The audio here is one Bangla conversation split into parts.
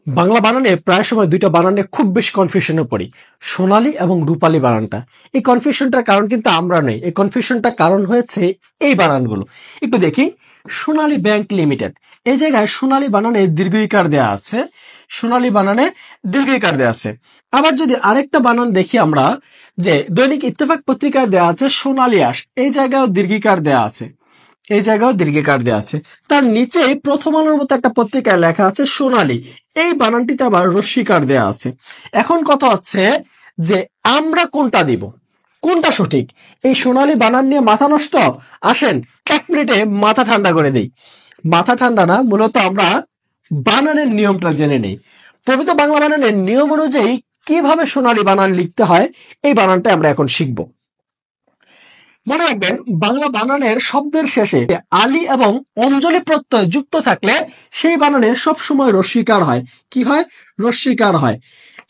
বাংলা বানানে প্রায় সময় দুইটা বানানে খুব বেশি কনফিউশনে পড়ি, সোনালী এবং রূপালী বানানটা। এই কনফিউশনটার কারণ কিন্তু আমরা নই, এই কনফিউশনটার কারণ হয়েছে এই বানানগুলো। একটু দেখি, সোনালী ব্যাংক লিমিটেড, এই জায়গায় সোনালী বানানে দীর্ঘইকার দেয়া আছে, সোনালী বানানে দীর্ঘইকার দেয়া আছে। আবার যদি আরেকটা বানান দেখি আমরা, যে দৈনিক ইত্তেফাক পত্রিকায় দেয়া আছে সোনালী আঁশ, এই জায়গায়ও দীর্ঘিকার দেয়া আছে, এই জায়গাও দীর্ঘিকার দেওয়া আছে। তার নিচে প্রথম আলোর মতো একটা পত্রিকায় লেখা আছে সোনালী, এই বানানটিতে আবার রস্যিকার দেওয়া আছে। এখন কথা হচ্ছে যে আমরা কোনটা দিব, কোনটা সঠিক? এই সোনালী বানান নিয়ে মাথা নষ্ট? আসেন 1 মিনিটে মাথা ঠান্ডা করে দেই। মাথা ঠান্ডা না, মূলত আমরা বানানের নিয়মটা জেনে নেই। প্রকৃত বাংলা বানানের নিয়ম অনুযায়ী কিভাবে সোনালী বানান লিখতে হয়, এই বানানটা আমরা এখন শিখব। মনে রাখবেন, বাংলা বানানের শব্দের শেষে আলি এবং অঞ্জলি প্রত্যয় যুক্ত থাকলে সেই বানানে সবসময় রস্যিকার হয়। কি হয়? রস্যিকার হয়।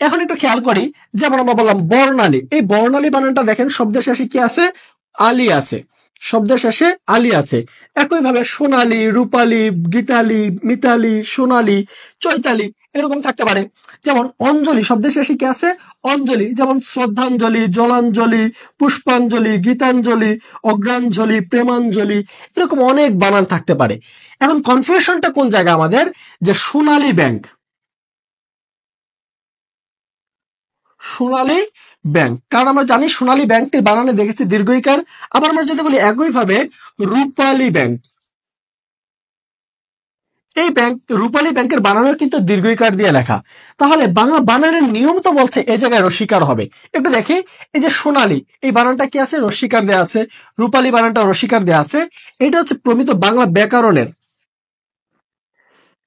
এখন একটু খেয়াল করি, যেমন আমরা বললাম বর্ণালী, এই বর্ণালী বানানটা দেখেন শব্দের শেষে কি আছে? আলি আছে, শব্দের শেষে আলি আছে। একইভাবে সোনালী, রূপালী, গীতালি, মিতালি, সোনালী, চৈতালি এরকম থাকতে পারে। যেমন অঞ্জলি, শব্দের শেষে কি আছে? অঞ্জলি। যেমন শ্রদ্ধাঞ্জলি, জলাঞ্জলি, পুষ্পাঞ্জলি, গীতাঞ্জলি, অগ্রাঞ্জলি, প্রেমাঞ্জলি, এরকম অনেক বানান থাকতে পারে। এখন কনফিউশনটা কোন জায়গা আমাদের? যে সোনালী ব্যাংক, সোনালী ব্যাংক, কারণ আমরা জানি সোনালী ব্যাংকটির বানানে দেখেছি দীর্ঘইকার। আবার আমরা যদি বলি একইভাবে রূপালী ব্যাংক, এই ব্যাংক রূপালী ব্যাংকের বানানো কিন্তু দীর্ঘইকার দিয়ে লেখা। তাহলে বাংলা বানানের নিয়ম তো বলছে এই জায়গায় রস্যিকার হবে। একটু দেখি, এই যে সোনালী, এই বানানটা কি আছে? রস্যিকার দেওয়া আছে। রূপালী বানানটা রস্যিকার দেওয়া আছে। এটা হচ্ছে প্রমিত বাংলা ব্যাকরণের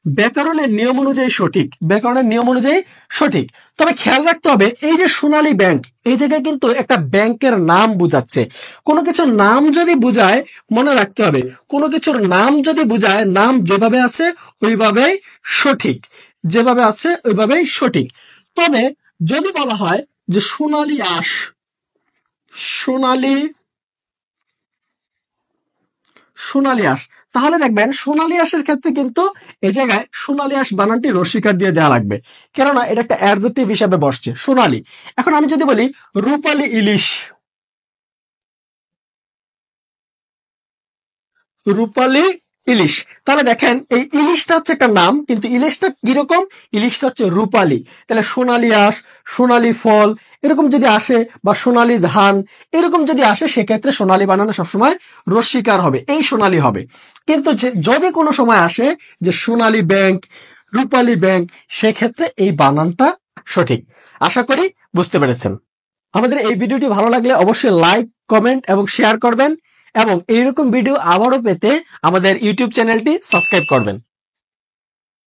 ব্যাকরণের নিয়ম অনুযায়ী সঠিক, ব্যাকরণের নিয়ম অনুযায়ী সঠিক। তবে খেয়াল রাখতে হবে, এই যে সোনালী ব্যাংক, এই জায়গায় কিন্তু একটা ব্যাংকের নাম বুঝাচ্ছে। কোনো কিছুর নাম যদি বুঝায়, মনে রাখতে হবে, কোনো কিছুর নাম যদি বুঝায়, নাম যেভাবে আছে ওইভাবেই সঠিক, যেভাবে আছে ওইভাবেই সঠিক। তবে যদি বলা হয় যে সোনালী আঁশ, সোনালী সোনালী আঁশ, তাহলে দেখবেন সোনালী আঁশের ক্ষেত্রে কিন্তু এই জায়গায় সোনালী আঁশ বানানটি রস্যিকার দিয়ে দেওয়া লাগবে, কেননা এটা একটা অ্যাডজেক্টিভ হিসাবে বসছে সোনালী। এখন আমি যদি বলি রূপালী ইলিশ, রূপালী ইলিশ, তাহলে দেখেন এই ইলিশটা হচ্ছে একটা নাম, কিন্তু ইলিশটা কিরকম? ইলিশটা হচ্ছে রূপালী। তাহলে সোনালী আঁশ, সোনালী ফল এরকম যদি আসে, বা সোনালী ধান এরকম যদি আসে, সেক্ষেত্রে সোনালী বানানো সবসময় রস্যিকার হবে, এই সোনালী হবে। কিন্তু যদি কোনো সময় আসে যে সোনালী ব্যাংক, রূপালী ব্যাংক, সেক্ষেত্রে এই বানানটা সঠিক। আশা করি বুঝতে পেরেছেন। আমাদের এই ভিডিওটি ভালো লাগলে অবশ্যই লাইক, কমেন্ট এবং শেয়ার করবেন, এবং এইরকম ভিডিও আবারও পেতে আমাদের ইউটিউব চ্যানেলটি সাবস্ক্রাইব করবেন।